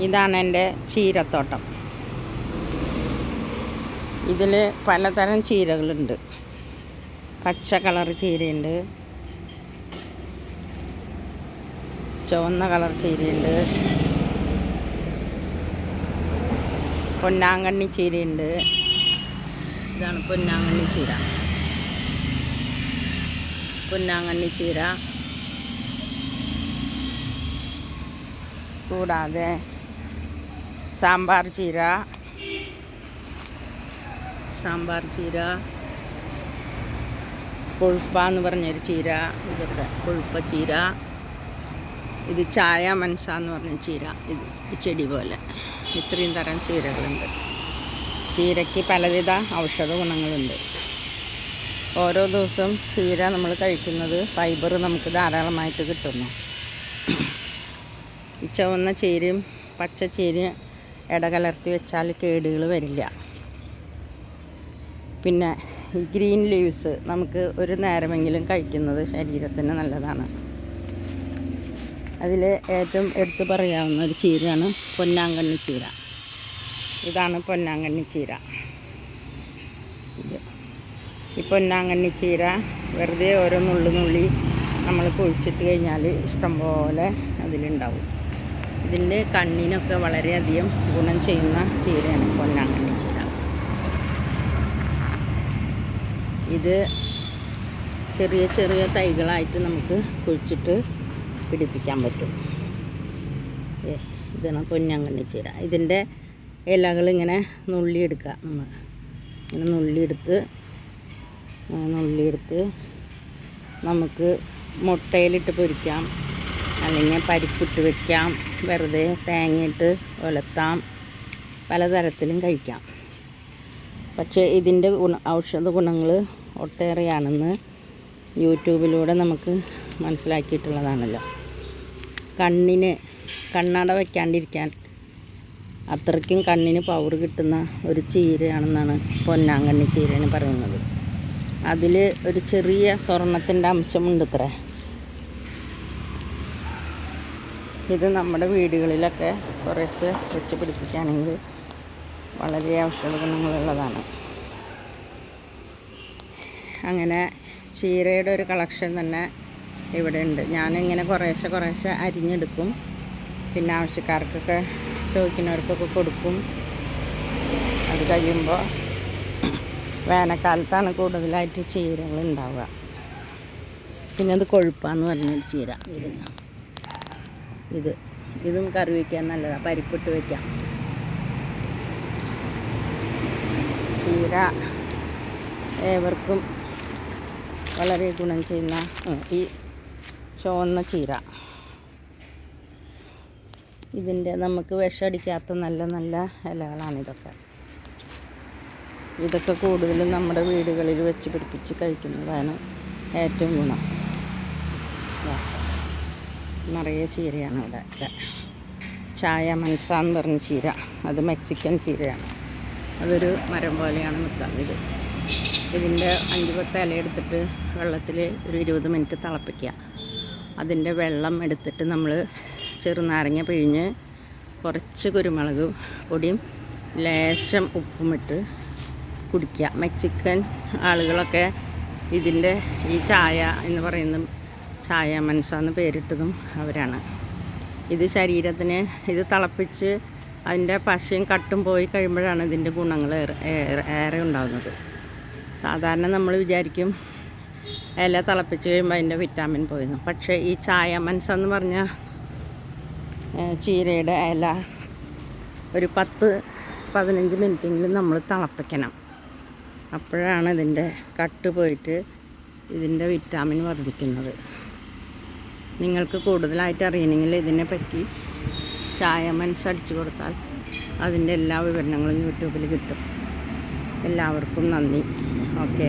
ഇതാണ് എൻ്റെ ചീരത്തോട്ടം. ഇതിൽ പലതരം ചീരകളുണ്ട്. പച്ച കളർ ചീരയുണ്ട്, ചുവന്ന കളർ ചീരയുണ്ട്, പൊന്നാങ്കണ്ണി ചീരയുണ്ട്. ഇതാണ് പൊന്നാങ്കണ്ണി ചീര. പൊന്നാങ്കണ്ണി ചീര കൂടാതെ സാമ്പാർ ചീര, കൊഴുപ്പ എന്ന് പറഞ്ഞൊരു ചീര, ഇതൊക്കെ കൊഴുപ്പ ചീര. ഇത് ചായ മനസ്സ എന്ന് പറഞ്ഞ ചീര, ഇത് ചെടി പോലെ. ഇത്രയും തരം ചീരകളുണ്ട്. ചീരയ്ക്ക് പലവിധ ഔഷധ ഗുണങ്ങളുണ്ട്. ഓരോ ദിവസവും ചീര നമ്മൾ കഴിക്കുന്നത് ഫൈബർ നമുക്ക് ധാരാളമായിട്ട് കിട്ടുന്നു. ഈ ചുവന്ന ചീരയും പച്ച ചീരയും ഇടകലർത്തി വെച്ചാൽ കേടുകൾ വരില്ല. പിന്നെ ഈ ഗ്രീൻ ലീവ്സ് നമുക്ക് ഒരു നേരമെങ്കിലും കഴിക്കുന്നത് ശരീരത്തിന് നല്ലതാണ്. അതിൽ ഏറ്റവും എടുത്തു പറയാവുന്ന ഒരു ചീരയാണ് പൊന്നാങ്കണ്ണി ചീര. ഇതാണ് പൊന്നാങ്കണ്ണി ചീര. ഈ പൊന്നാങ്കണ്ണി ചീര വെറുതെ ഓരോ നുള്ളി നമ്മൾ കുഴിച്ചിട്ട് കഴിഞ്ഞാൽ ഇഷ്ടംപോലെ അതിലുണ്ടാവും. ഇതിൻ്റെ കണ്ണിനൊക്കെ വളരെയധികം ഗുണം ചെയ്യുന്ന ചീരയാണ് പൊന്നാങ്കണ്ണി ചീര. ഇത് ചെറിയ ചെറിയ തൈകളായിട്ട് നമുക്ക് കുഴിച്ചിട്ട് പിടിപ്പിക്കാൻ പറ്റും. ഇതാണ് പൊന്നാങ്കണ്ണി ചീര. ഇതിൻ്റെ ഇലകളിങ്ങനെ നുള്ളിയെടുക്കുക. നമ്മൾ ഇങ്ങനെ നുള്ളിയെടുത്ത് നമുക്ക് മുട്ടയിലിട്ട് പൊരിക്കാം, അല്ലെങ്കിൽ പരിപ്പിട്ട് വയ്ക്കാം, വെറുതെ തേങ്ങയിട്ട് ഒലത്താം, പലതരത്തിലും കഴിക്കാം. പക്ഷേ ഇതിൻ്റെ ഔഷധ ഗുണങ്ങൾ ഒട്ടേറെയാണെന്ന് യൂട്യൂബിലൂടെ നമുക്ക് മനസ്സിലാക്കിയിട്ടുള്ളതാണല്ലോ. കണ്ണട വയ്ക്കാണ്ടിരിക്കാൻ അത്രയ്ക്കും കണ്ണിന് പവർ കിട്ടുന്ന ഒരു ചീരയാണെന്നാണ് പൊന്നാങ്കണ്ണി ചീരയെന്ന് പറയുന്നത്. അതിൽ ഒരു ചെറിയ സ്വർണത്തിൻ്റെ അംശമുണ്ടത്രേ. ഇത് നമ്മുടെ വീടുകളിലൊക്കെ കുറേശ്ശെ വെച്ച് പിടിപ്പിക്കുകയാണെങ്കിൽ വളരെ ഔഷധ ഗുണങ്ങളുള്ളതാണ്. അങ്ങനെ ചീരയുടെ ഒരു കളക്ഷൻ തന്നെ ഇവിടെ ഉണ്ട്. ഞാനിങ്ങനെ കുറേശ്ശെ അരിഞ്ഞെടുക്കും. പിന്നെ ആവശ്യക്കാർക്കൊക്കെ ചോദിക്കുന്നവർക്കൊക്കെ കൊടുക്കും. അത് കഴിയുമ്പോൾ വേനൽക്കാലത്താണ് കൂടുതലായിട്ട് ചീരകൾ ഉണ്ടാവുക. പിന്നെ അത് കൊഴുപ്പാന്ന് പറഞ്ഞൊരു ചീര. ഇതും കറി വയ്ക്കാൻ നല്ലതാണ്, പരിപ്പിട്ട് വയ്ക്കാം. ചീര ഏവർക്കും വളരെ ഗുണം ചെയ്യുന്ന ഈ ചുവന്ന ചീര. ഇതിൻ്റെ നമുക്ക് വിഷമടിക്കാത്ത നല്ല നല്ല ഇലകളാണിതൊക്കെ. ഇതൊക്കെ കൂടുതലും നമ്മുടെ വീടുകളിൽ വെച്ച് പിടിപ്പിച്ച് കഴിക്കുന്നതാണ് ഏറ്റവും ഗുണം. നിറയെ ചീരയാണ് ഇവിടെ. ചായ മനസ്സ എന്ന് പറഞ്ഞ ചീര, അത് മെക്സിക്കൻ ചീരയാണ്. അതൊരു മരം പോലെയാണ് നിൽക്കുന്നത്. ഇതിൻ്റെ 5-10 ഇല എടുത്തിട്ട് വെള്ളത്തിൽ ഒരു 20 മിനിറ്റ് തിളപ്പിക്കുക. അതിൻ്റെ വെള്ളം എടുത്തിട്ട് നമ്മൾ ചെറുനാരങ്ങ പിഴിഞ്ഞ് കുറച്ച് കുരുമുളക് പൊടിയും ലേശം ഉപ്പുമിട്ട് കുടിക്കുക. മെക്സിക്കൻ ആളുകളൊക്കെ ഇതിൻ്റെ ഈ ചായ എന്ന് പറയുന്ന ചായ മനസ്സാന്ന് പേരിട്ടതും അവരാണ്. ഇത് ശരീരത്തിന് ഇത് തിളപ്പിച്ച് അതിൻ്റെ പശയും കട്ടും പോയി കഴിയുമ്പോഴാണ് ഇതിൻ്റെ ഗുണങ്ങൾ ഏറെ ഉണ്ടാകുന്നത്. സാധാരണ നമ്മൾ വിചാരിക്കും ഇല തിളപ്പിച്ച് കഴിയുമ്പോൾ അതിൻ്റെ വിറ്റാമിൻ പോയിരുന്നു. പക്ഷേ ഈ ചായ മനസ്സെന്ന് പറഞ്ഞ ചീരയുടെ ഇല ഒരു 10-15 മിനിറ്റെങ്കിലും നമ്മൾ തിളപ്പിക്കണം. അപ്പോഴാണ് ഇതിൻ്റെ കട്ട് പോയിട്ട് ഇതിൻ്റെ വിറ്റാമിൻ വർദ്ധിക്കുന്നത്. നിങ്ങൾക്ക് കൂടുതലായിട്ട് അറിയണമെങ്കിൽ ഇതിനെപ്പറ്റി ചായ മനസ്സടിച്ചു കൊടുത്താൽ അതിൻ്റെ എല്ലാ വിവരണങ്ങളും യൂട്യൂബിൽ കിട്ടും. എല്ലാവർക്കും നന്ദി. ഓക്കെ.